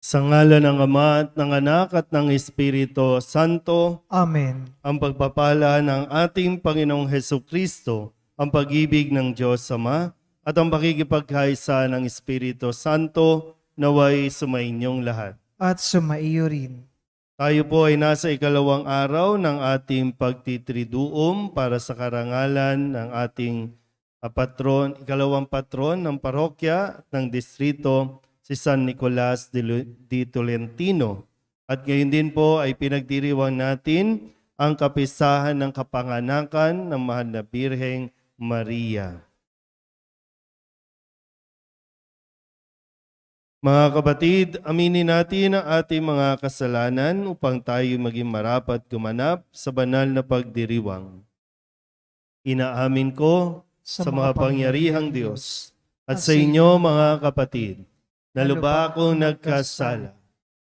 Sa ngalan ng Ama at ng Anak at ng Espiritu Santo, Amen. ang pagpapala ng ating Panginoong Hesukristo, ang pag-ibig ng Diyos Ama, at ang pakikipagkaisa ng Espiritu Santo, naway sumainyong lahat. At sumaiyo rin. Tayo po ay nasa ikalawang araw ng ating pagtitriduum para sa karangalan ng ating ikalawang patron ng parokya at ng distrito, si San Nicolas de Tolentino. At ngayon din po ay pinagdiriwang natin ang kapisahan ng kapanganakan ng Mahal na Birheng Maria. Mga kapatid, aminin natin ang ating mga kasalanan upang tayo maging marapat gumanap sa banal na pagdiriwang. Inaamin ko sa makapangyarihang Diyos at sa inyo mga kapatid, na lubha akong nagkasala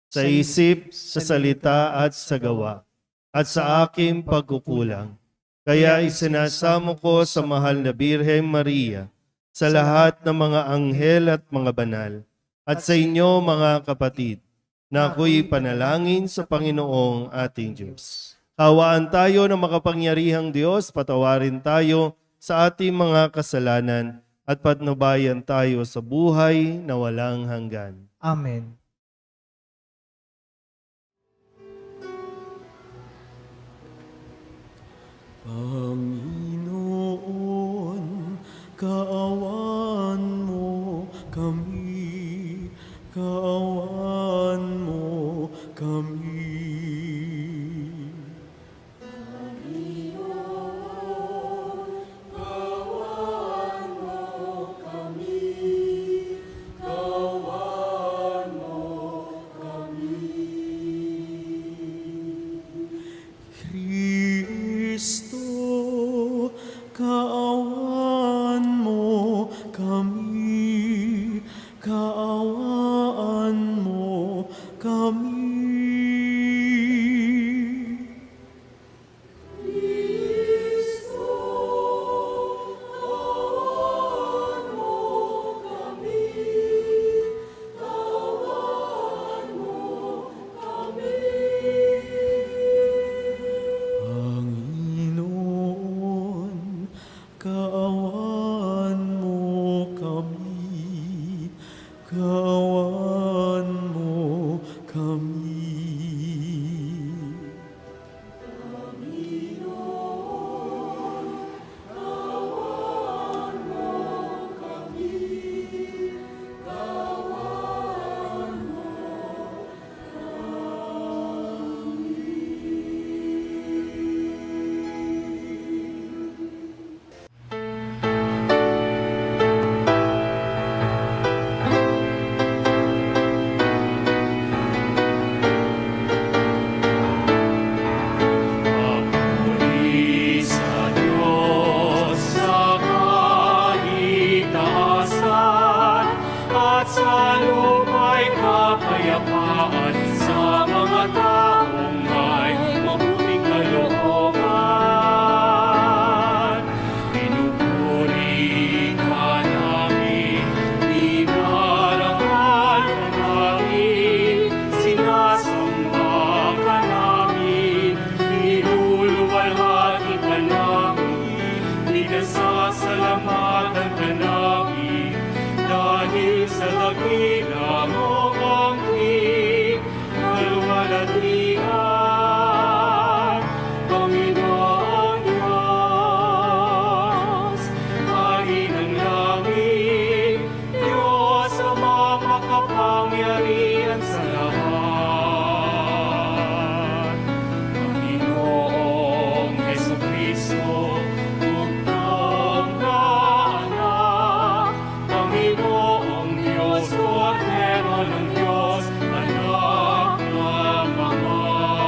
sa isip, sa salita at sa gawa, at sa aking pagkukulang. Kaya isinasamo ko sa Mahal na Birheng Maria, sa lahat ng mga anghel at mga banal, at sa inyo mga kapatid, na ako'y panalangin sa Panginoong ating Diyos. Kawaan tayo ng makapangyarihang Diyos, patawarin tayo sa ating mga kasalanan, at patnubayan tayo sa buhay na walang hanggan. Amen. Panginoon, kaawaan mo kami, kaawaan mo kami. Kristo, kaawaan mo kami, kaawaan mo kami. Panginoon, kaawaan mo kami, kaawaan mo kami. Diyos, Kordero ng Diyos, Anak ng Ama.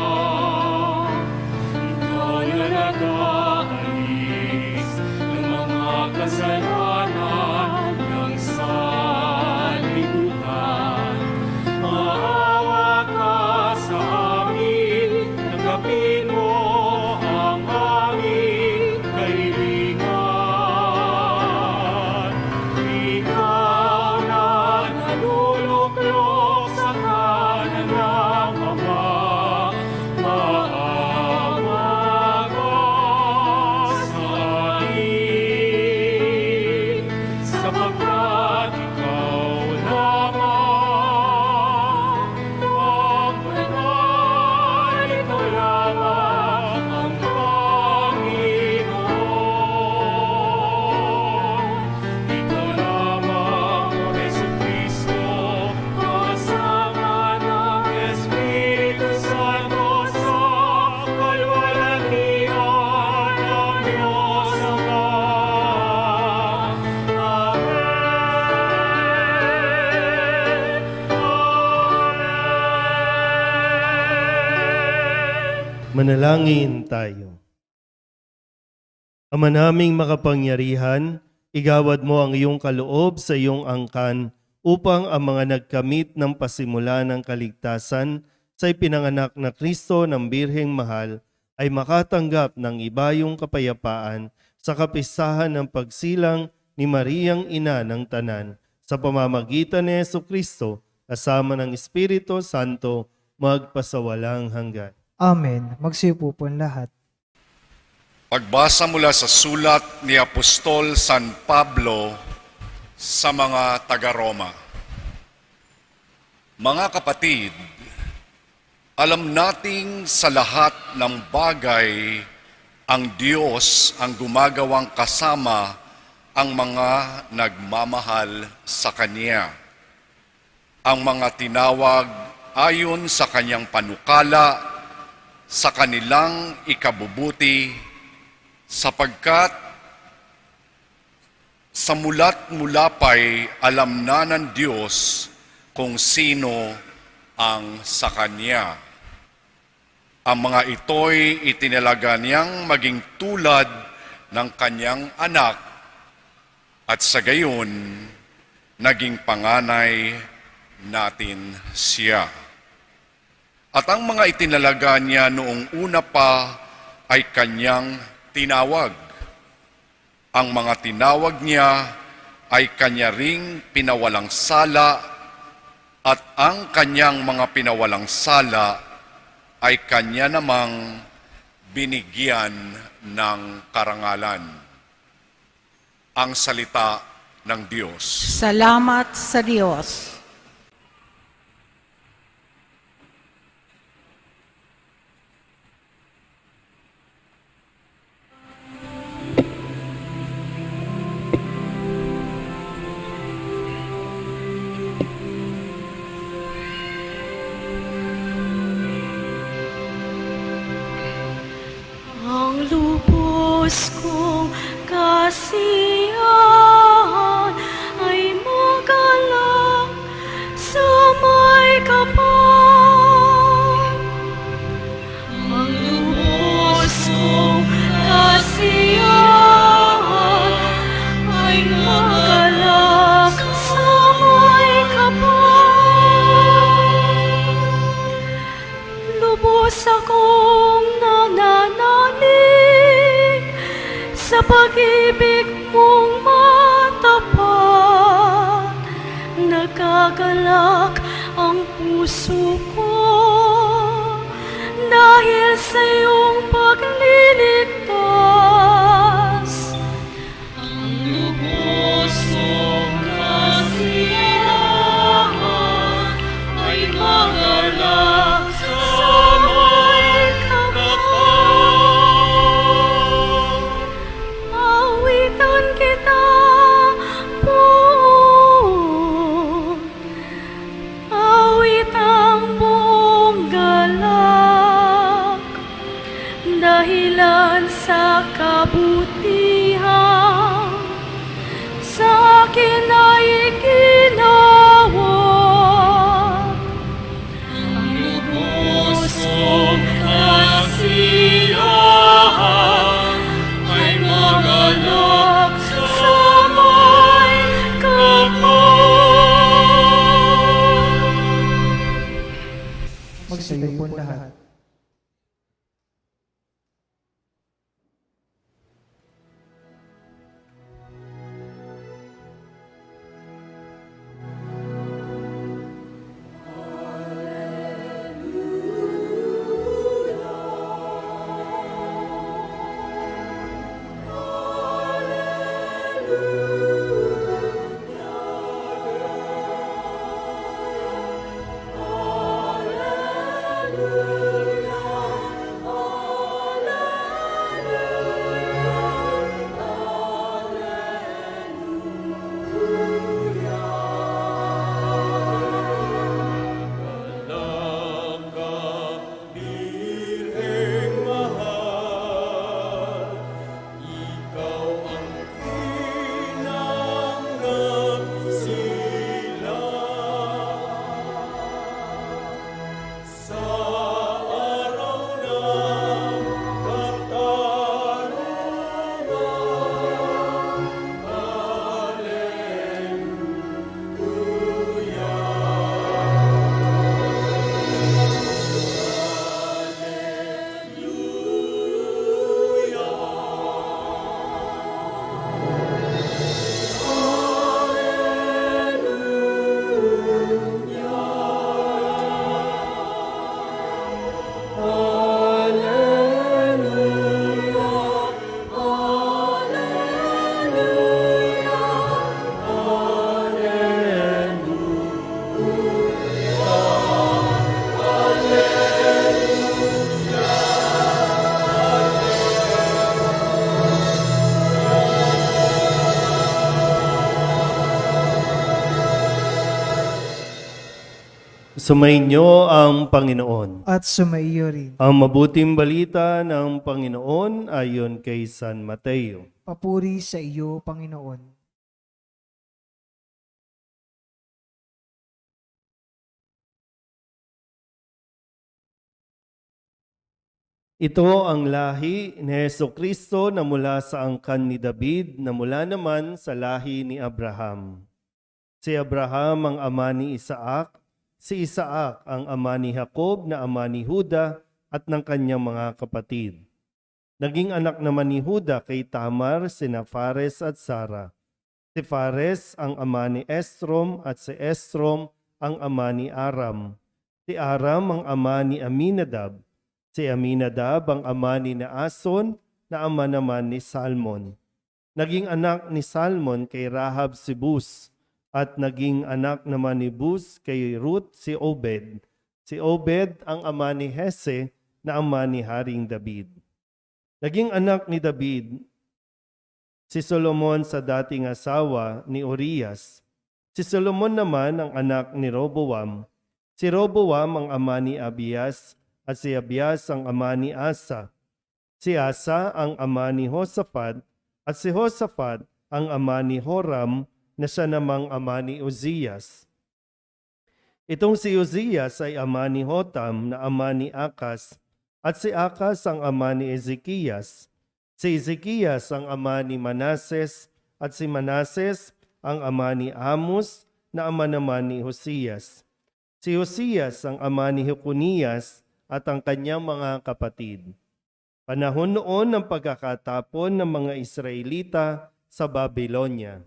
Manalangin tayo. Ama naming makapangyarihan, igawad mo ang iyong kaloob sa iyong angkan upang ang mga nagkamit ng pasimula ng kaligtasan sa ipinanganak na Kristo ng Birheng Mahal ay makatanggap ng ibayong kapayapaan sa kapistahan ng pagsilang ni Mariang Ina ng Tanan sa pamamagitan ni Jesucristo kasama ng Espiritu Santo magpasawalang hanggan. Amen. Magsiupo po ang lahat. Pagbasa mula sa sulat ni Apostol San Pablo sa mga taga-Roma. Mga kapatid, alam nating sa lahat ng bagay ang Diyos ang gumagawang kasama ang mga nagmamahal sa Kanya. Ang mga tinawag ayon sa Kanyang panukala sa kanilang ikabubuti, sapagkat sa mula't mula pa'y alam na ng Diyos kung sino ang sa Kanya. Ang mga ito'y itinalaga niyang maging tulad ng Kanyang anak at sa gayon, naging panganay natin siya. At ang mga itinalaga niya noong una pa ay Kanyang tinawag. Ang mga tinawag niya ay Kanya ring pinawalang sala at ang Kanyang mga pinawalang sala ay Kanya namang binigyan ng karangalan. Ang salita ng Diyos. Salamat sa Diyos. Ang lubos kong kasiyahan ay magalang sa may kapal. Ang lubos kong kasiyahan ay magalang sa may kapal. Lubos akong nananalig sa pag-ibig mong matapat. Nagkagalak ang puso ko dahil sa iyong pagliligtas. Ang lubos mong kasiyahan ay magalang sa may kapal. Awitan kita, buong, awit ang buong galak, dahilan sa kabutihan sa akin ay ginawa. Ang lubos mong kasiyahan ay magalak sa may kapal. Magsiupo po ang lahat. Alleluia. Sumainyo ang Panginoon. At sumaiyo rin. Ang mabuting balita ng Panginoon ayon kay San Mateo. Papuri sa iyo, Panginoon. Ito ang lahi ni Jesucristo na mula sa angkan ni David na mula naman sa lahi ni Abraham. Si Abraham ang ama ni Isaac, si Isaac ang ama ni Jacob na ama ni Juda at ng kanyang mga kapatid. Naging anak naman ni Juda kay Tamar sina Fares at Sara. Si Fares ang ama ni Esrom at si Esrom ang ama ni Aram. Si Aram ang ama ni Aminadab. Si Aminadab ang ama ni Naason na ama naman ni Salmon. Naging anak ni Salmon kay Rahab si Bus at naging anak naman ni Bus kay Ruth si Obed. Si Obed ang ama ni Hese na ama ni Haring David. Naging anak ni David si Solomon sa dating asawa ni Urias. Si Solomon naman ang anak ni Roboam. Si Roboam ang ama ni Abias at si Abias ang ama ni Asa. Si Asa ang ama ni Josaphat at si Josaphat ang ama ni Horam na siya namang ama ni Uzias. Itong si Uzias ay ama ni Hotam na ama ni Akas at si Akas ang ama ni Ezekias. Si Ezekias ang ama ni Manases at si Manases ang ama ni Amos na ama naman ni Hosias. Si Hosias ang ama ni Jeconias at ang kanyang mga kapatid. Panahon noon ng pagkakatapon ng mga Israelita sa Babylonia.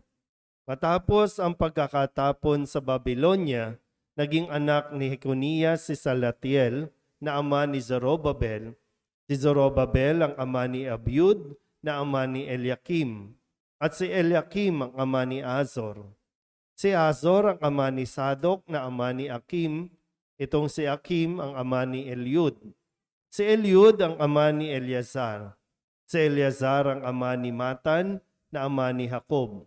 Matapos ang pagkakatapon sa Babylonia, naging anak ni Jeconias si Salatiel na ama ni Zorobabel. Si Zorobabel ang ama ni Abiud na ama ni Eliakim. At si Eliakim ang ama ni Azor. Si Azor ang ama ni Sadok na ama ni Akim. Itong si Akim ang ama ni Eliud. Si Eliud ang ama ni Eleazar. Si Eleazar ang ama ni Matan na ama ni Jacob.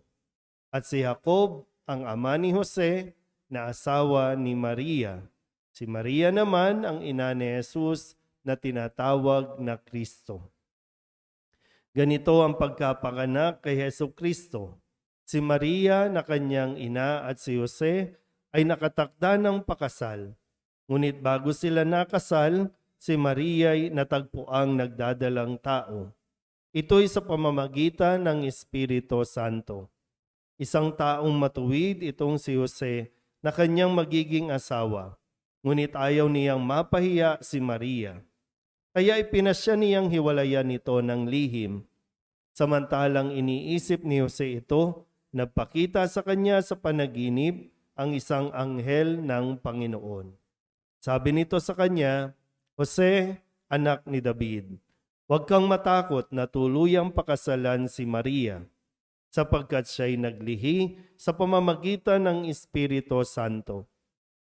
At si Jacob ang ama ni Jose na asawa ni Maria. Si Maria naman ang ina ni Jesus na tinatawag na Kristo. Ganito ang pagkapanganak kay Jesucristo. Si Maria na kanyang ina at si Jose ay nakatakda ng pakasal. Ngunit bago sila nakasal, si Maria ay natagpuang nagdadalang tao. Ito'y sa pamamagitan ng Espiritu Santo. Isang taong matuwid itong si Jose na kanyang magiging asawa. Ngunit ayaw niyang mapahiya si Maria. Kaya ipinasya niyang hiwalayan ito ng lihim. Samantalang iniisip ni Jose ito, nagpakita sa kanya sa panaginip ang isang anghel ng Panginoon. Sabi nito sa kanya, Jose, anak ni David, huwag kang matakot na tuluyang pakasalan si Maria, sapagkat siya'y naglihi sa pamamagitan ng Espiritu Santo.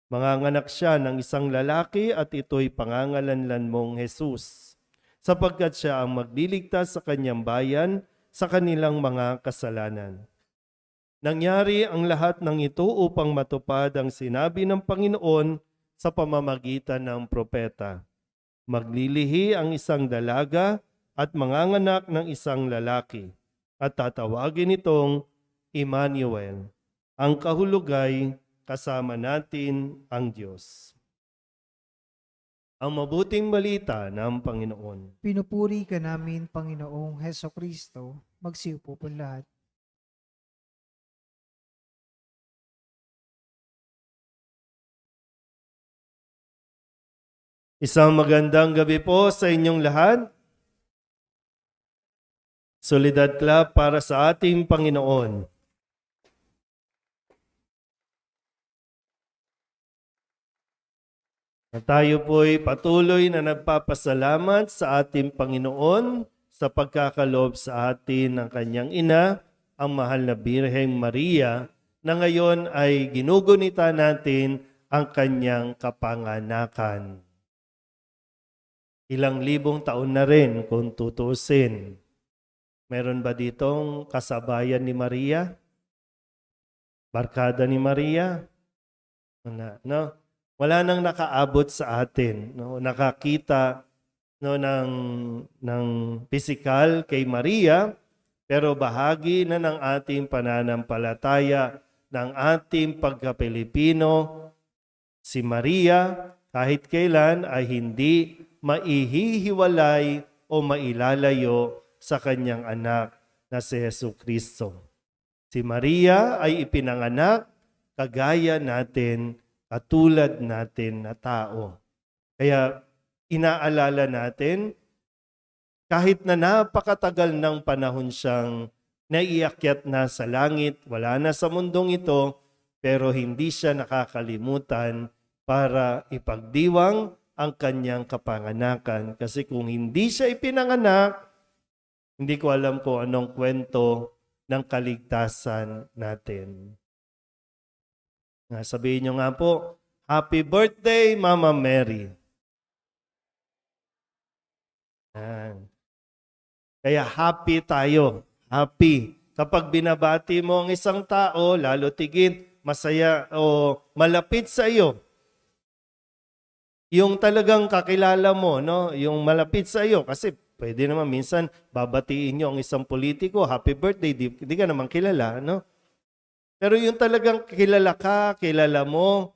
Manganganak siya ng isang lalaki at ito'y pangangalanlan mong Jesus, sapagkat siya ang magliligtas sa kanyang bayan sa kanilang mga kasalanan. Nangyari ang lahat ng ito upang matupad ang sinabi ng Panginoon sa pamamagitan ng propeta. Maglilihi ang isang dalaga at manganganak ng isang lalaki at tatawagin itong Emmanuel. Ang kahulugay, kasama natin ang Diyos. Ang mabuting balita ng Panginoon. Pinupuri ka namin, Panginoong Hesukristo. Magsiupo po lahat. Isang magandang gabi po sa inyong lahat. Solidad Club para sa ating Panginoon. At tayo po'y patuloy na nagpapasalamat sa ating Panginoon sa pagkakaloob sa atin ng kanyang ina, ang mahal na Birheng Maria, na ngayon ay ginugunita natin ang kanyang kapanganakan. Ilang libong taon na rin kung tutuusin. Meron ba ditong kasabayan ni Maria? Barkada ni Maria? Wala, no? Wala nang nakaabot sa atin, no? Nakakita no ng physical kay Maria, pero bahagi na ng ating pananampalataya, ng ating pagka-Pilipino, si Maria kahit kailan ay hindi maihihiwalay o mailalayo sa kanyang anak na si Jesucristo. Si Maria ay ipinanganak kagaya natin, katulad natin na tao. Kaya inaalala natin, kahit na napakatagal ng panahon siyang naiakyat na sa langit, wala na sa mundong ito, pero hindi siya nakakalimutan para ipagdiwang ang kanyang kapanganakan. Kasi kung hindi siya ipinanganak, hindi ko alam kung anong kwento ng kaligtasan natin. Sabihin nyo nga po, Happy birthday, Mama Mary. Kaya happy tayo. Happy. Kapag binabati mo ang isang tao, lalo tigit, masaya o malapit sa iyo. Yung talagang kakilala mo, no? Yung malapit sa iyo. Kasi pwede naman minsan babatiin nyo ang isang politiko, happy birthday, di ka naman kilala, no? Pero yung talagang kilala ka, kilala mo,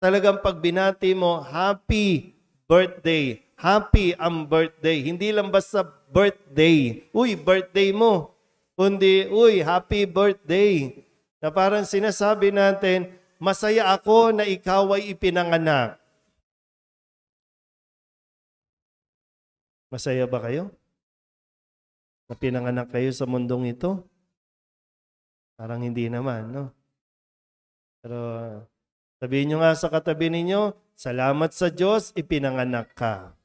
talagang pag binati mo, happy birthday, happy ang birthday. Hindi lang basta birthday, uy, birthday mo. Kundi, uy, happy birthday. Na parang sinasabi natin, masaya ako na ikaw ay ipinanganak. Masaya ba kayo? Na pinanganak kayo sa mundong ito? Parang hindi naman, no? Pero sabihin nyo nga sa katabi ninyo, salamat sa Diyos, ipinanganak ka.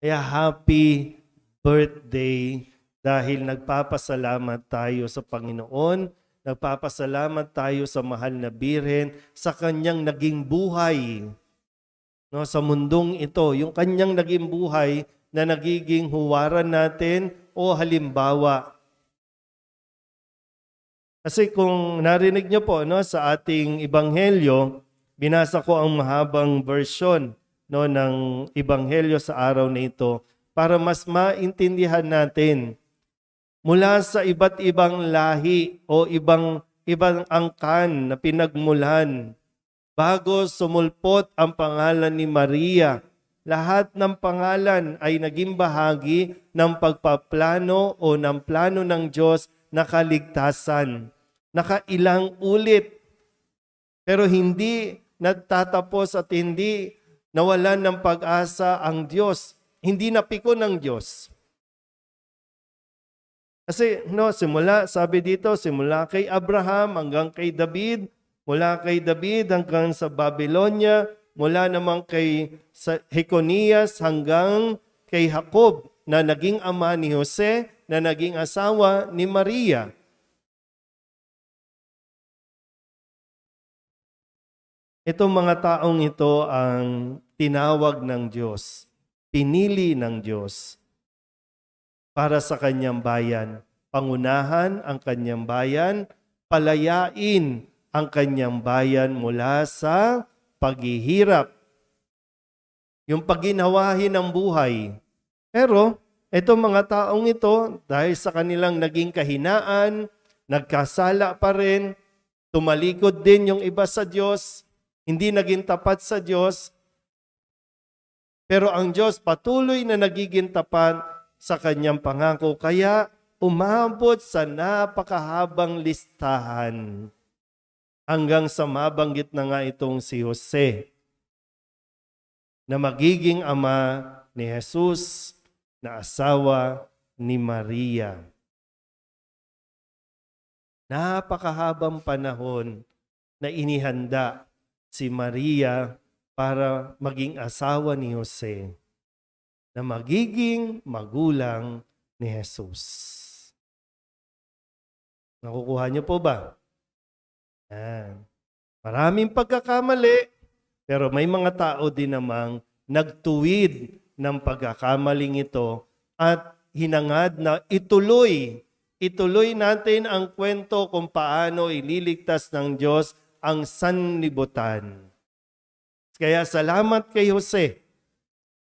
Kaya happy birthday dahil nagpapasalamat tayo sa Panginoon, nagpapasalamat tayo sa mahal na Birhen, sa kanyang naging buhay. No, sa mundong ito, yung kanyang naging buhay na nagiging huwaran natin o halimbawa. Kasi kung narinig nyo po, no, sa ating ebanghelyo, binasa ko ang mahabang version, no, ng ebanghelyo sa araw na ito para mas maintindihan natin mula sa iba't ibang lahi o ibang angkan na pinagmulan bago sumulpot ang pangalan ni Maria. Lahat ng pangalan ay naging bahagi ng pagpaplano o ng plano ng Diyos na kaligtasan. Nakailang ulit. Pero hindi nagtatapos at hindi nawalan ng pag-asa ang Diyos. Hindi napiko ng Diyos. Kasi simula, sabi dito, simula kay Abraham hanggang kay David, mula kay David hanggang sa Babylonia, mula naman kay Jeconias hanggang kay Jacob na naging ama ni Jose, na naging asawa ni Maria. Itong mga taong ito ang tinawag ng Diyos, pinili ng Diyos para sa kanyang bayan. Pangunahan ang kanyang bayan, palayain ang kanyang bayan mula sa paghihirap, yung pagginhawahin ng buhay. Pero itong mga taong ito, dahil sa kanilang naging kahinaan, nagkasala pa rin, tumalikod din yung iba sa Diyos, hindi naging tapat sa Diyos, pero ang Diyos patuloy na nagiging tapat sa kanyang pangako. Kaya umabot sa napakahabang listahan hanggang sa mabanggit na nga itong si Jose na magiging ama ni Jesus na asawa ni Maria. Napakahabang panahon na inihanda si Maria para maging asawa ni Jose na magiging magulang ni Jesus. Nakukuha niyo po ba? Maraming pagkakamali, pero may mga tao din namang nagtuwid ng pagkakamaling ito at hinangad na ituloy ituloy natin ang kwento kung paano ililigtas ng Diyos ang sanlibutan. Kaya salamat kay Jose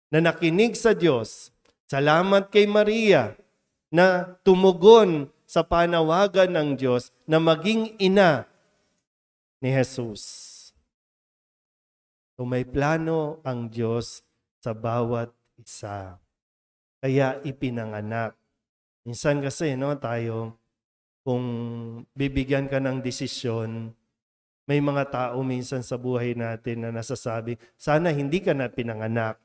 na nakinig sa Diyos. Salamat kay Maria na tumugon sa panawagan ng Diyos na maging ina ni Jesus. So may plano ang Diyos sa bawat isa. Kaya ipinanganak. Minsan kasi tayo, kung bibigyan ka ng desisyon, may mga tao minsan sa buhay natin na nasasabi, sana hindi ka na pinanganak.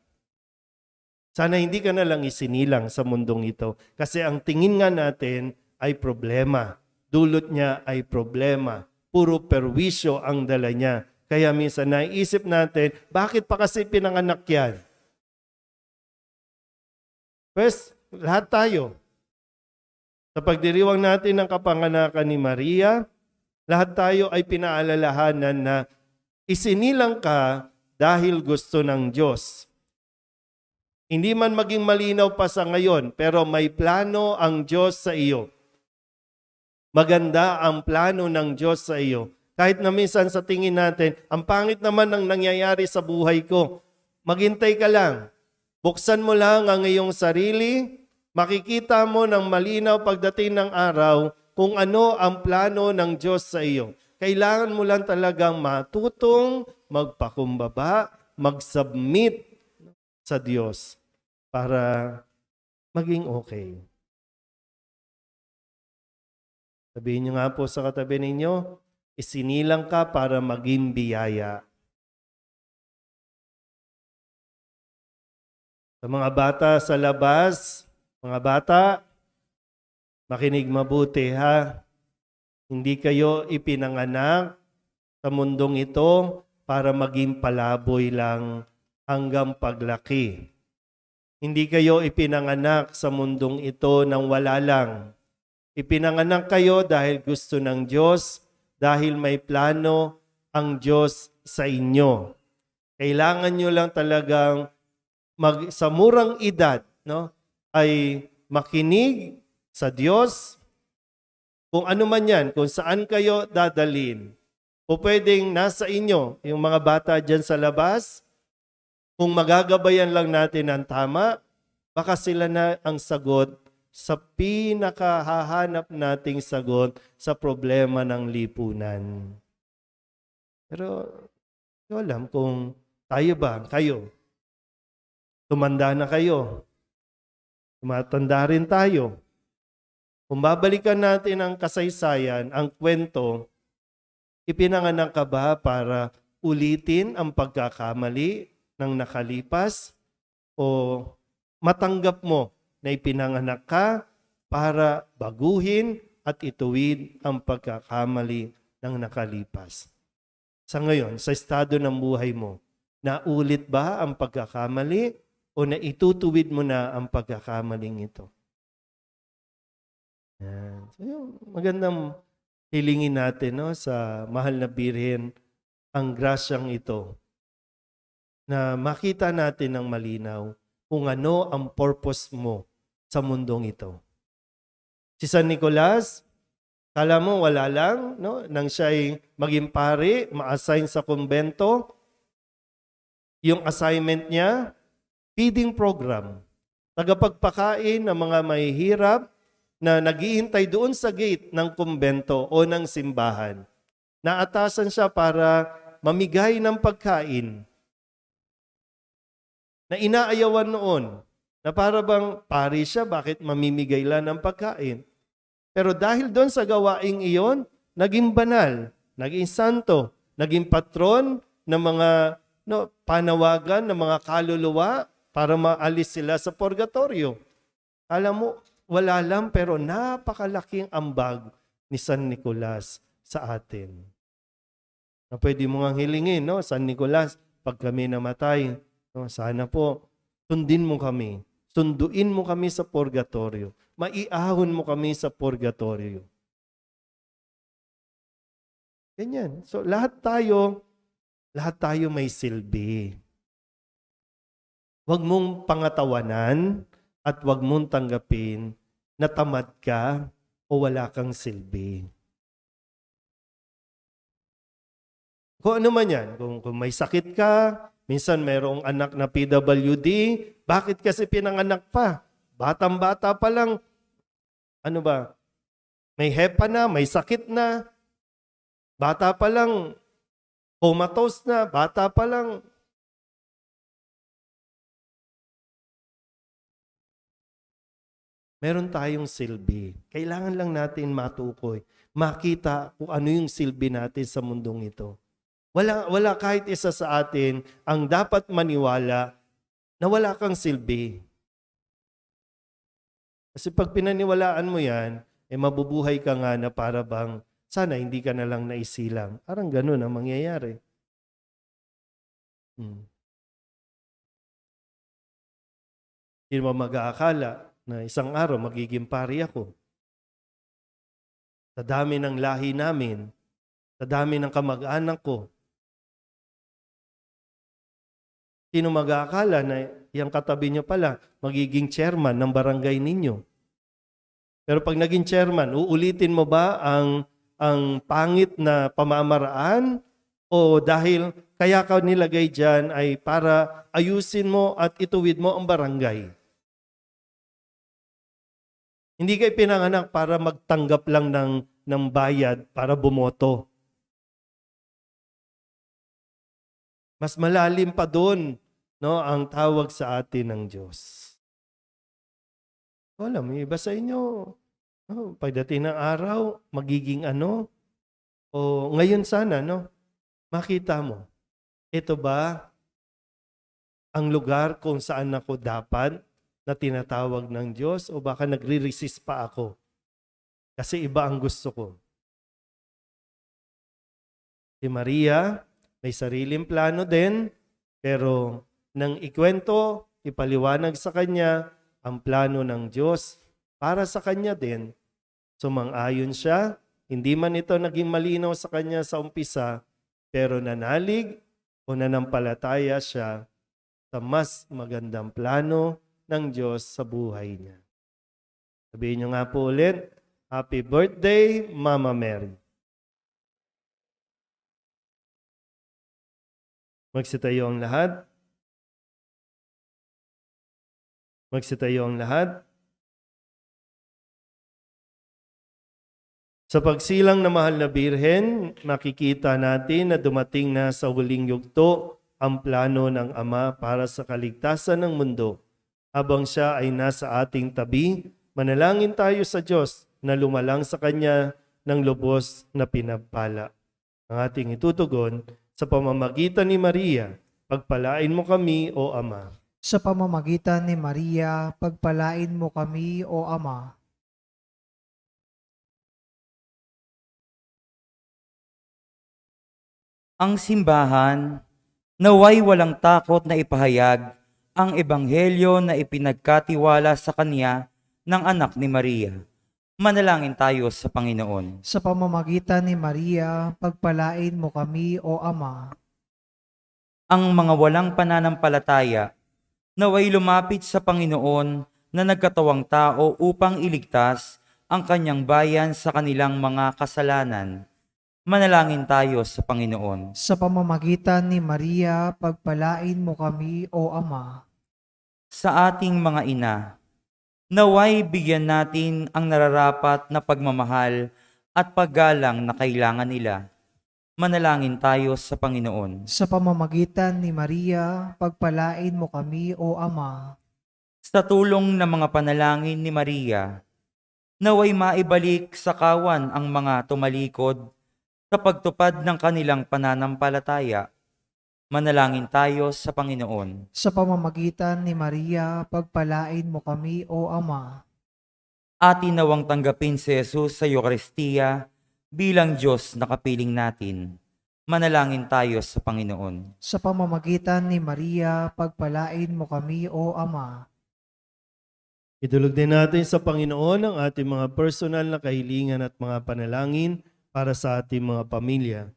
Sana hindi ka na lang isinilang sa mundong ito. Kasi ang tingin nga natin ay problema. Dulot niya ay problema. Puro perwisyo ang dala niya. Kaya minsan naiisip natin, bakit pa kasi pinanganak yan? First, lahat tayo. Sa pagdiriwang natin ng kapanganakan ni Maria, lahat tayo ay pinaalalahanan na isinilang ka dahil gusto ng Diyos. Hindi man maging malinaw pa sa ngayon, pero may plano ang Diyos sa iyo. Maganda ang plano ng Diyos sa iyo. Kahit na minsan sa tingin natin, ang pangit naman ng nangyayari sa buhay ko. Maghintay ka lang. Buksan mo lang ang iyong sarili. Makikita mo ng malinaw pagdating ng araw kung ano ang plano ng Diyos sa iyo. Kailangan mo lang talagang matutong, magpakumbaba, mag-submit sa Diyos para maging okay. Sabihin niyo nga po sa katabi ninyo, isinilang ka para maging biyaya. Sa mga bata sa labas, mga bata, makinig mabuti ha. Hindi kayo ipinanganak sa mundong ito para maging palaboy lang hanggang paglaki. Hindi kayo ipinanganak sa mundong ito nang wala lang. Ipinanganak kayo dahil gusto ng Diyos, dahil may plano ang Diyos sa inyo. Kailangan nyo lang talagang sa murang edad, ay makinig sa Diyos. Kung ano man yan, kung saan kayo dadalhin. O pwedeng nasa inyo, yung mga bata dyan sa labas, kung magagabayan lang natin ang tama, baka sila na ang sagot sa pinakahahanap nating sagot sa problema ng lipunan. Pero, hindi ko alam kung tayo ba, kayo, tumanda na kayo, tumatanda rin tayo. Kung babalikan natin ang kasaysayan, ang kwento, ipinanganak ka ba para ulitin ang pagkakamali ng nakalipas o matanggap mo na ipinanganak ka para baguhin at ituwid ang pagkakamali ng nakalipas. Sa ngayon, sa estado ng buhay mo, naulit ba ang pagkakamali o naitutuwid mo na ang pagkakamaling ito? Yan. So, yung magandang hilingin natin sa mahal na Birhen ang grasyang ito na makita natin ng malinaw kung ano ang purpose mo sa mundong ito. Si San Nicolas, kala mo wala lang, nang siya'y maging pari, ma-assign sa kumbento, yung assignment niya, feeding program. Tagapagpakain ng mga mahihirap na naghihintay doon sa gate ng kumbento o ng simbahan. Naatasan siya para mamigay ng pagkain na inaayawan noon, na para bang pari siya, bakit mamimigay lang ng pagkain? Pero dahil doon sa gawaing iyon, naging banal, naging santo, naging patron ng mga panawagan ng mga kaluluwa para maalis sila sa purgatorio. Alam mo, wala lang pero napakalaking ambag ni San Nicolas sa atin. Na pwede mo nga hilingin, San Nicolas, pag kami namatay, sana po, sundin mo kami. Sunduin mo kami sa purgatorio. Maiahon mo kami sa purgatorio. Ganyan. So lahat tayo may silbi. Huwag mong pangatawanan at huwag mong tanggapin na tamad ka o wala kang silbi. Kung ano man yan, kung may sakit ka, minsan mayroong anak na PWD, bakit kasi pinanganak pa? Batang-bata pa lang, ano ba, may hepa na, may sakit na, bata pa lang, comatose na, bata pa lang. Meron tayong silbi. Kailangan lang natin matukoy, makita kung ano yung silbi natin sa mundong ito. Wala kahit isa sa atin ang dapat maniwala na wala kang silbi. Kasi pag pinaniwalaan mo yan, mabubuhay ka nga na para bang sana hindi ka na lang naisilang. Parang ganun ang mangyayari. Hindi mo mag-aakala na isang araw magiging pari ako. Sa dami ng lahi namin, sa dami ng kamag-anak ko, sino mag-aakala na yung katabi nyo pala magiging chairman ng barangay ninyo? Pero pag naging chairman, uulitin mo ba ang pangit na pamamaraan? O dahil kaya ka nilagay dyan ay para ayusin mo at ituwid mo ang barangay? Hindi kayo pinanganak para magtanggap lang ng bayad para bumoto. Mas malalim pa doon, no, ang tawag sa atin ng Diyos. Alam mo, iba sa inyo, pagdating ng araw, magiging ano? O ngayon sana, no? Makita mo, ito ba ang lugar kung saan ako dapat na tinatawag ng Diyos? O baka nagre-resist pa ako? Kasi iba ang gusto ko. Si Maria, may sariling plano din, pero nang ikwento, ipaliwanag sa kanya ang plano ng Diyos para sa kanya din. Sumang-ayon siya, hindi man ito naging malinaw sa kanya sa umpisa, pero nanalig o nanampalataya siya sa mas magandang plano ng Diyos sa buhay niya. Sabihin niyo nga po ulit, Happy birthday, Mama Mary. Magsitayo ang lahat. Magsitayo ang lahat. Sa pagsilang na mahal na Birhen, makikita natin na dumating na sa huling yugto ang plano ng Ama para sa kaligtasan ng mundo. Habang siya ay nasa ating tabi, manalangin tayo sa Diyos na lumalang sa Kanya ng lubos na pinagpala. Ang ating itutugon, sa pamamagitan ni Maria, pagpalain mo kami, O Ama. Sa pamamagitan ni Maria, pagpalain mo kami, O Ama. Ang simbahan, naway walang takot na ipahayag ang ebanghelyo na ipinagkatiwala sa kanya ng anak ni Maria. Manalangin tayo sa Panginoon. Sa pamamagitan ni Maria, pagpalain mo kami, O Ama. Ang mga walang pananampalataya, naway lumapit sa Panginoon na nagkatawang tao upang iligtas ang kanyang bayan sa kanilang mga kasalanan. Manalangin tayo sa Panginoon. Sa pamamagitan ni Maria, pagpalain mo kami, O Ama. Sa ating mga ina, naway bigyan natin ang nararapat na pagmamahal at paggalang na kailangan nila. Manalangin tayo sa Panginoon. Sa pamamagitan ni Maria, pagpalain mo kami, O Ama. Sa tulong ng mga panalangin ni Maria, naway maibalik sa kawan ang mga tumalikod sa pagtupad ng kanilang pananampalataya. Manalangin tayo sa Panginoon. Sa pamamagitan ni Maria, pagpalain mo kami, O Ama. Atin nawang tanggapin si Jesus sa Eucharistia bilang Diyos na kapiling natin. Manalangin tayo sa Panginoon. Sa pamamagitan ni Maria, pagpalain mo kami, O Ama. Idulog din natin sa Panginoon ang ating mga personal na kahilingan at mga panalangin para sa ating mga pamilya.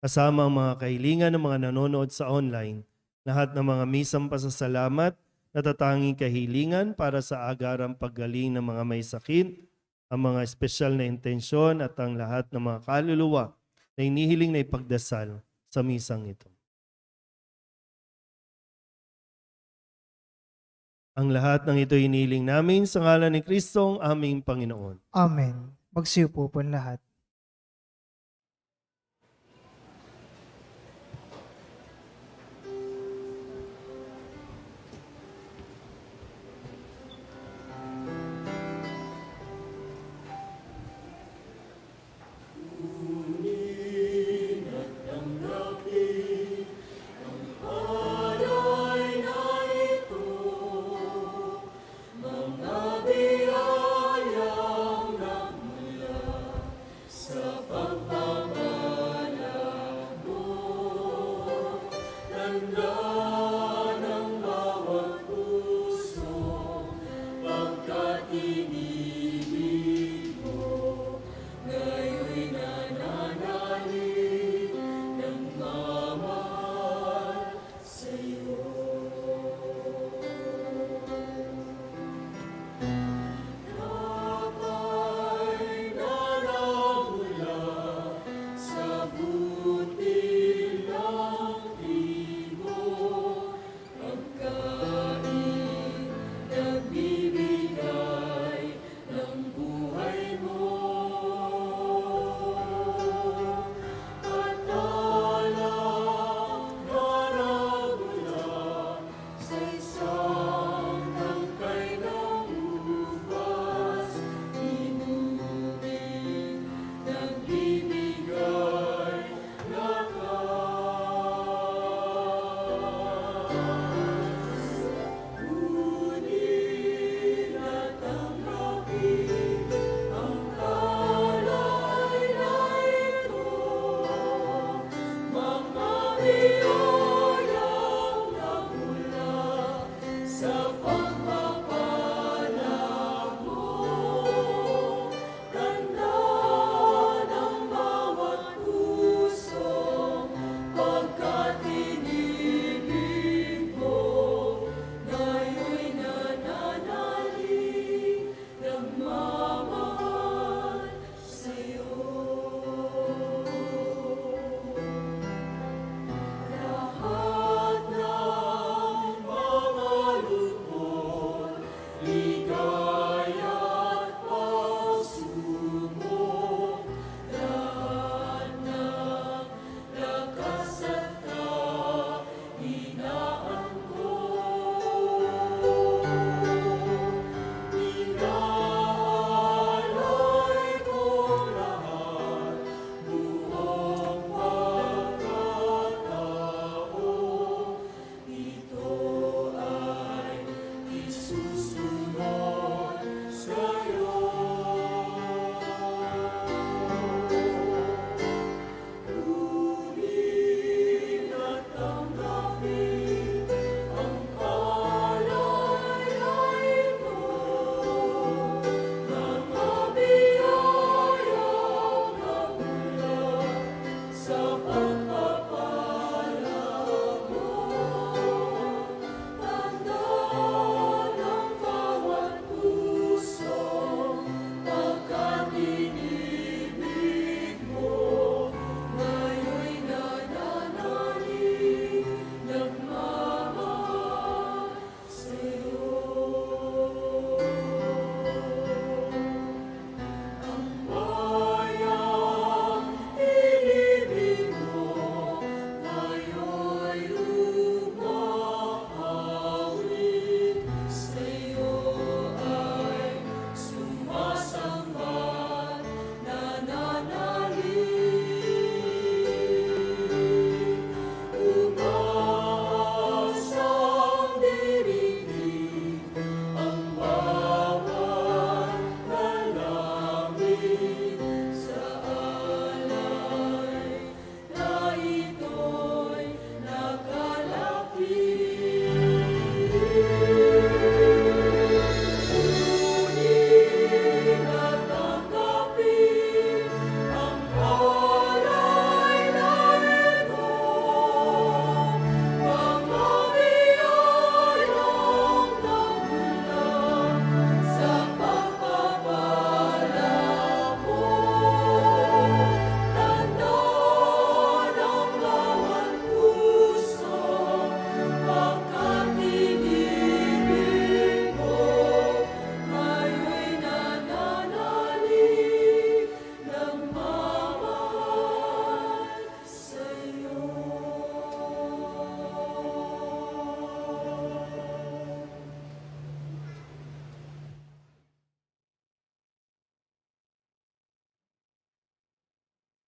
Kasama ang mga kahilingan ng mga nanonood sa online. Lahat ng mga misang pasasalamat, natatanging kahilingan para sa agarang paggaling ng mga may sakit, ang mga espesyal na intensyon at ang lahat ng mga kaluluwa na inihiling na ipagdasal sa misang ito. Ang lahat ng ito inihiling namin sa ngalan ni Kristong aming Panginoon. Amen. Magsiupo po ang lahat.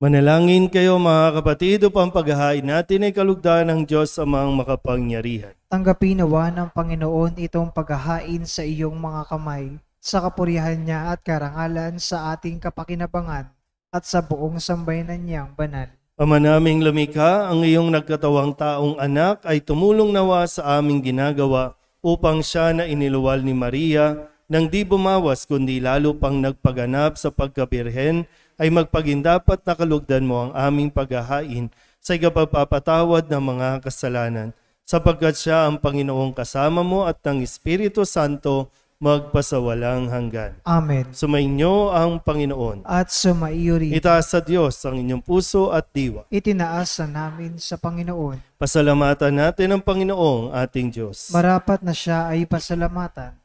Manalangin kayo mga kapatid upang paghahain natin ay kalugdan ng Diyos Amang makapangyarihan. Tanggapin nawa ng Panginoon itong paghahain sa iyong mga kamay, sa kapurihan niya at karangalan sa ating kapakinabangan at sa buong sambayanan niyang banal. Ama naming lumikha, ang iyong nagkatawang taong anak ay tumulong nawa sa aming ginagawa upang siya na iniluwal ni Maria nang di bumawas kundi lalo pang nagpaganap sa pagkabirhen ay magpagindapat na kalugdan mo ang aming paghahain sa ikapagpapatawad ng mga kasalanan, sapagkat siya ang Panginoong kasama mo at ng Espiritu Santo magpasawalang hanggan. Amen. Sumainyo ang Panginoon. At sumaiyo rin. Itaas sa Diyos ang inyong puso at diwa. Itinaas na namin sa Panginoon. Pasalamatan natin ang Panginoong ating Diyos. Marapat na siya ay pasalamatan.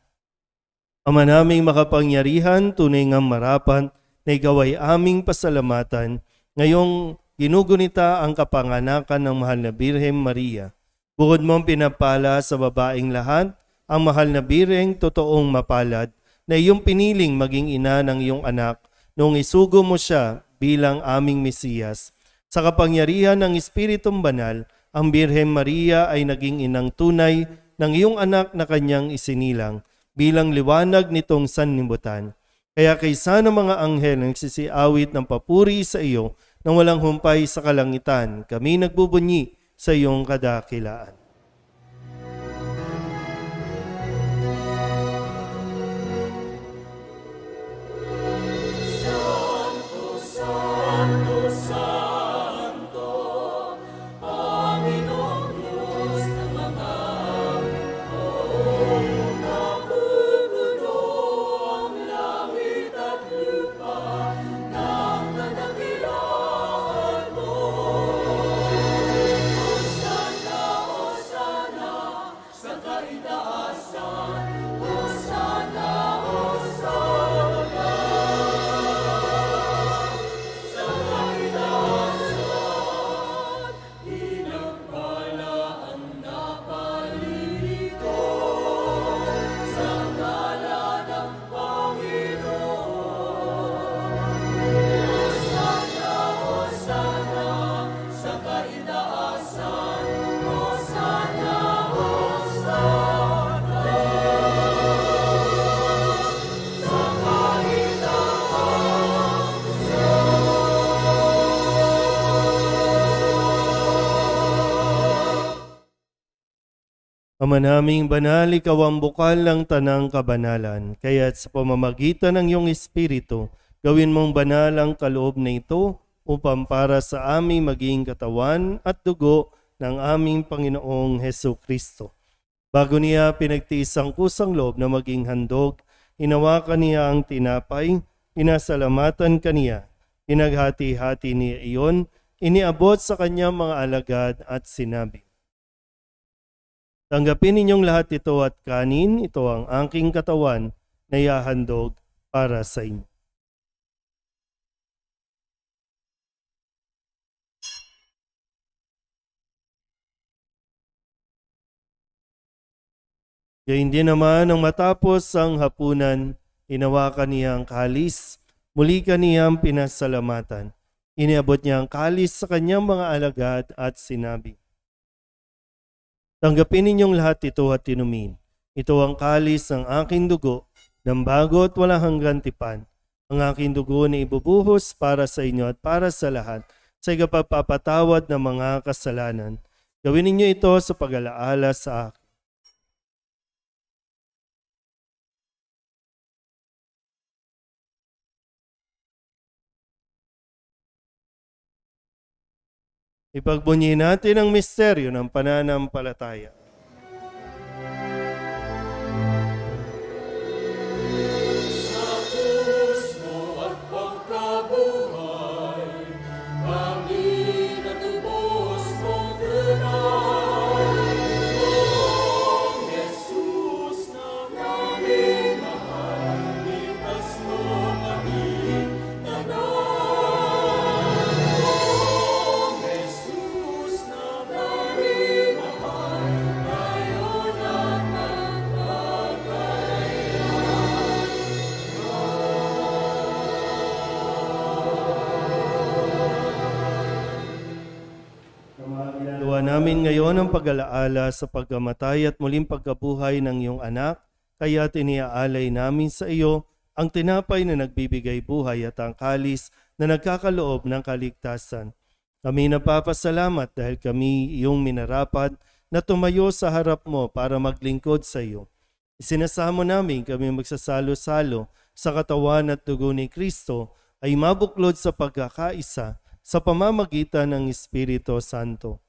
Ama naming makapangyarihan, tunay ngang marapat na ikaw ay aming pasalamatan. Ngayong ginugunita ang kapanganakan ng mahal na Birhen Maria. Bukod mong pinapala sa babaeng lahat, ang mahal na Birheng totoong mapalad na iyong piniling maging ina ng iyong anak noong isugo mo siya bilang aming Mesiyas. Sa kapangyarihan ng Espiritong Banal, ang Birhen Maria ay naging inang tunay ng iyong anak na kanyang isinilang bilang liwanag nitong sanlibutan. Kaya kaysa ng mga anghel na nagsisiawit ng papuri sa iyo nang walang humpay sa kalangitan, kami nagbubunyi sa iyong kadakilaan. Ama naming banal, ikaw ang bukal ng tanang kabanalan, kaya't sa pamamagitan ng iyong Espiritu, gawin mong banal ang kaloob na ito upang para sa aming maging katawan at dugo ng aming Panginoong Hesukristo. Bago niya pinagtiis ang kusang loob na maging handog, hinawakan niya ang tinapay, pinasalamatan kaniya, pinaghati-hati niya iyon, iniabot sa kanyang mga alagad at sinabi, "Tanggapin ninyong lahat ito at kanin, ito ang aking katawan na ihahandog para sa inyo." Gayun din naman nang matapos ang hapunan, hinawakan niya ang kalis, muli kaniyang pinasalamatan. Iniabot niya ang kalis sa kanyang mga alagad at sinabi, "Tanggapin ninyong lahat ito at inumin. Ito ang kalis ng aking dugo, ng bago at walang hanggang tipan. Ang aking dugo na ibubuhos para sa inyo at para sa lahat, sa ikapagpapatawad ng mga kasalanan. Gawin ninyo ito sa pag-alaala sa akin." Ipagbunyi natin ang misteryo ng pananampalataya. namin ngayon ang pag-alaala sa pagkamatay at muling pagkabuhay ng iyong anak, kaya iniaalay namin sa iyo ang tinapay na nagbibigay buhay at ang kalis na nagkakaloob ng kaligtasan. Kami napapasalamat dahil kami iyong minarapat na tumayo sa harap mo para maglingkod sa iyo. Isinasamo namin kami magsasalo-salo sa katawan at dugo ni Kristo ay mabuklod sa pagkakaisa sa pamamagitan ng Espiritu Santo.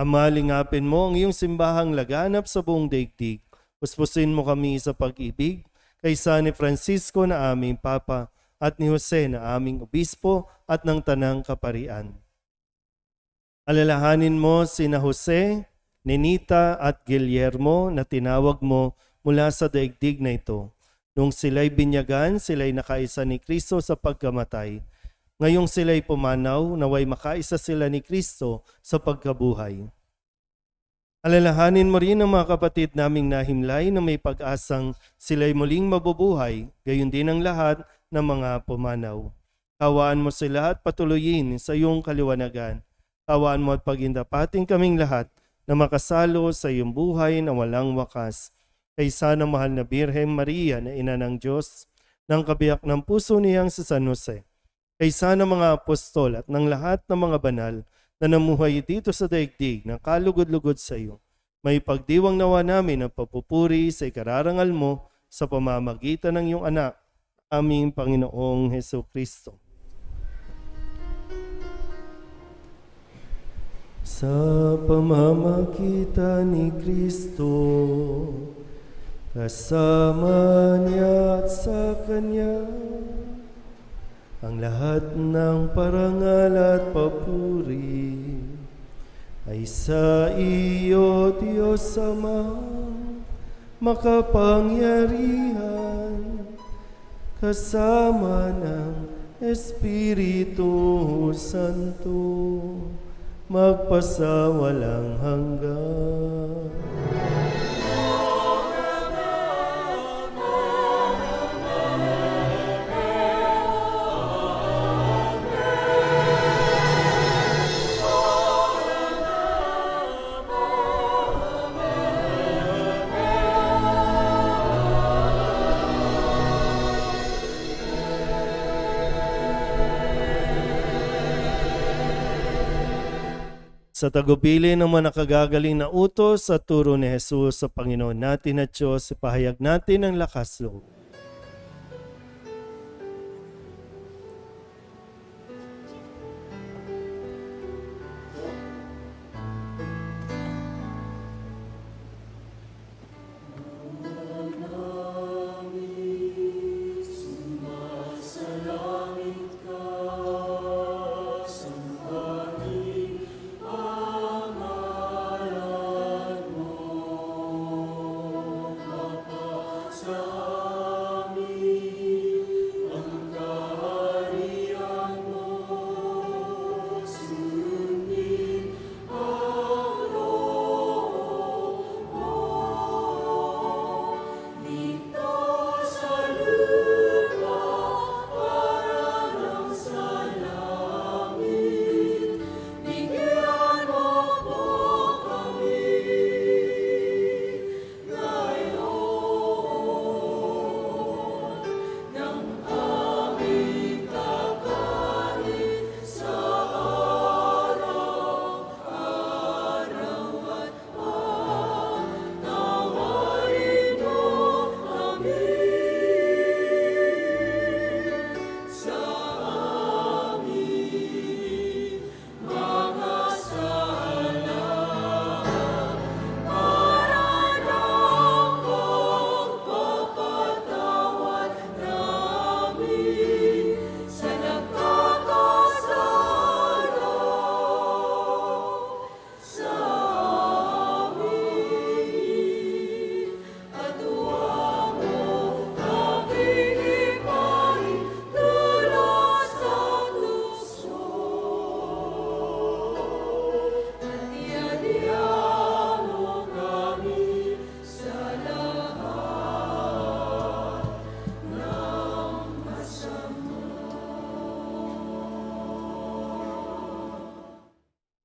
Ama, lingapin mo ang iyong simbahang laganap sa buong daigdig. Puspusin mo kami sa pag-ibig, kaysa ni Francisco na aming Papa at ni Jose na aming Obispo at ng Tanang Kaparian. Alalahanin mo sina Jose, Nenita at Guillermo na tinawag mo mula sa daigdig na ito. Nung sila'y binyagan, sila'y nakaisa ni Kristo sa pagkamatay. Ngayong sila'y pumanaw, naway makaisa sila ni Kristo sa pagkabuhay. Alalahanin mo rin ang mga kapatid naming nahimlay na may pag-asang sila'y muling mabubuhay, gayon din ang lahat ng mga pumanaw. Kawaan mo sila at patuloyin sa iyong kaliwanagan. Kawaan mo at pagindapating kaming lahat na makasalo sa iyong buhay na walang wakas. Kaysa ng mahal na Birhen Maria na ina ng Diyos, ng kabiyak ng puso niyang si San Jose. Kaysa ng mga apostol at ng lahat ng mga banal na namuhay dito sa daigdig na kalugod-lugod sa iyo. May pagdiwang nawa namin ang papupuri sa ikararangal mo sa pamamagitan ng iyong anak, aming Panginoong Hesukristo. Sa pamamagitan ni Kristo, kasama niya at sa Kanya, ang lahat ng parangal at papuri ay sa iyo, Diyos Ama, makapangyarihan, kasama ng Espiritu Santo, magpasawalang hanggan. Sa tagubili ng mga nakagagaling na utos sa turo ni Jesus sa Panginoon natin at Diyos, ipahayag natin ang lakas loob. Sa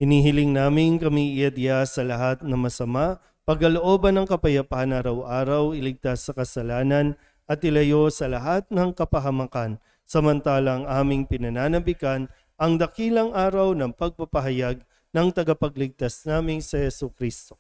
Hinihiling namin kami iadya sa lahat ng masama, pagkalooban ng kapayapaan araw-araw, iligtas sa kasalanan at ilayo sa lahat ng kapahamakan, samantalang aming pinananabikan ang dakilang araw ng pagpapahayag ng tagapagligtas naming sa Yesu Kristo.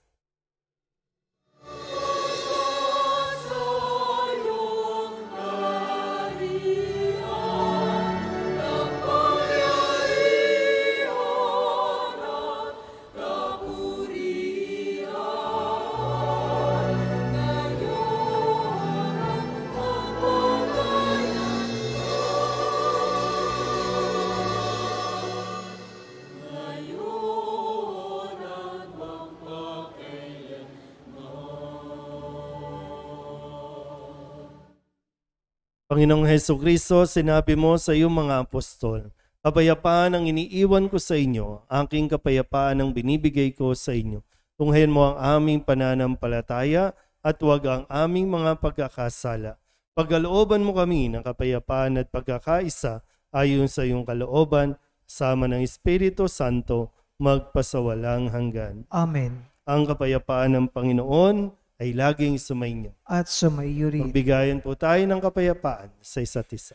Panginoong Hesus Kristo, sinabi mo sa iyong mga apostol, kapayapaan ang iniiwan ko sa inyo, aking kapayapaan ang binibigay ko sa inyo. Tunghayan mo ang aming pananampalataya at huwag ang aming mga pagkakasala. Pagkalooban mo kami ng kapayapaan at pagkakaisa ayon sa iyong kalooban, sama ng Espiritu Santo, magpasawalang hanggan. Amen. Ang kapayapaan ng Panginoon ay laging sumainyo. At sumaiyo rin. Magbigayan po tayo ng kapayapaan sa isa't isa.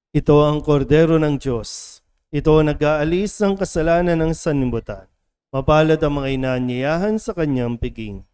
Ito ang kordero ng Diyos. Ito ang nag-aalis ng kasalanan ng sanlibutan. Mapalad ang mga inaanyayahan sa kanyang piging.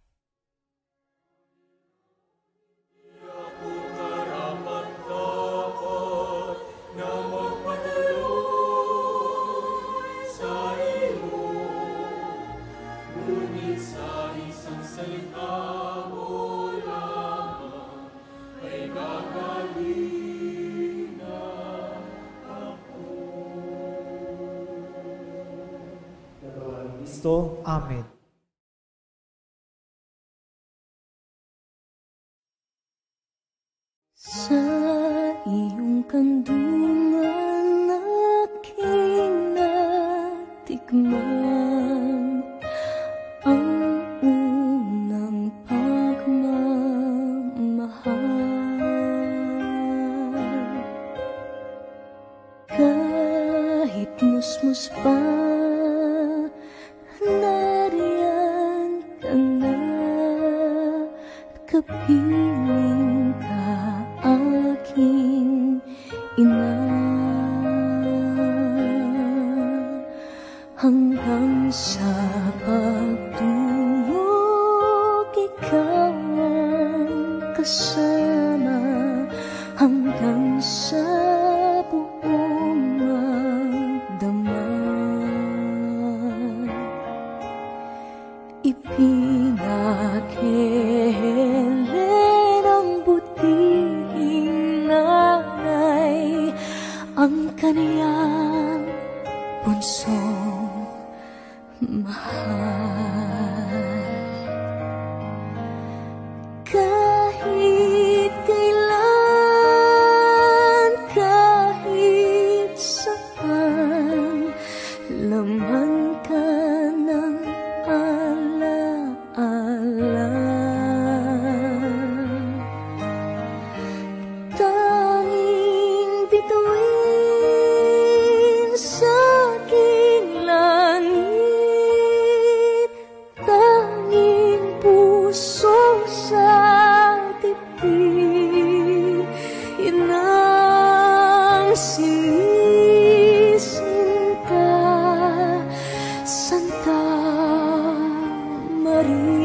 Amen. Sa iyong kandungan aking natikman ang unang pagmamahal. Kahit musmus pa, nariyan ka na, kapiling ka aking ina. Hanggang sa pagtulog, ikaw ang kasama, hanggang sa buong magdama. Ipinakilin ang butihing nanay, ang kaniyang bunsong mahal. Kahit kailan bituin sa aking langit, tanging puso sa dibdib, yun ang sinisinta, Santa Maria.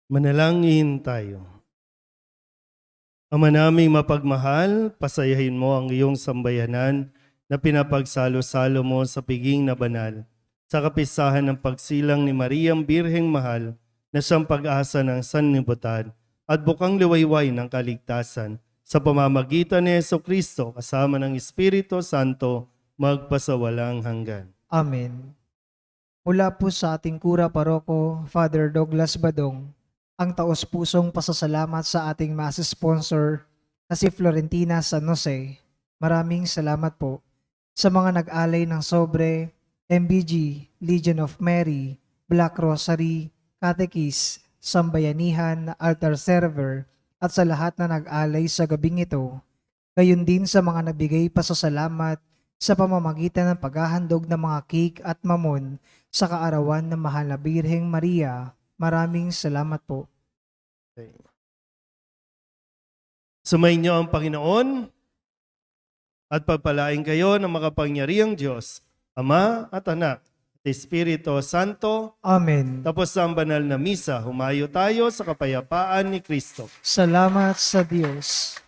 Manalangin tayo. Ama naming mapagmahal, pasayahin mo ang iyong sambayanan na pinapagsalo-salo mo sa piging na banal, sa kapisahan ng pagsilang ni Mariang Birheng Mahal na siyang pag-asa ng sanlibutan at bukang liwayway ng kaligtasan sa pamamagitan ni Jesucristo kasama ng Espiritu Santo magpasawalang hanggan. Amen. Mula po sa ating Kura Paroko, Father Douglas Badong, ang taos-pusong pasasalamat sa ating mass sponsor na si Florentina San Jose. Maraming salamat po sa mga nag-alay ng sobre, MBG, Legion of Mary, Black Rosary, Catechist, Sambayanihan, Altar Server, at sa lahat na nag-alay sa gabing ito. Gayon din sa mga nagbigay pasasalamat sa pamamagitan ng paghahandog ng mga cake at mamon sa kaarawan ng Mahal na Birheng Maria. Maraming salamat po. Sumainyo ang Panginoon at pagpalain kayo ng makapangyarihang Diyos, Ama at Anak at Espiritu Santo. Amen. Tapos sa banal na misa, humayo tayo sa kapayapaan ni Kristo. Salamat sa Diyos.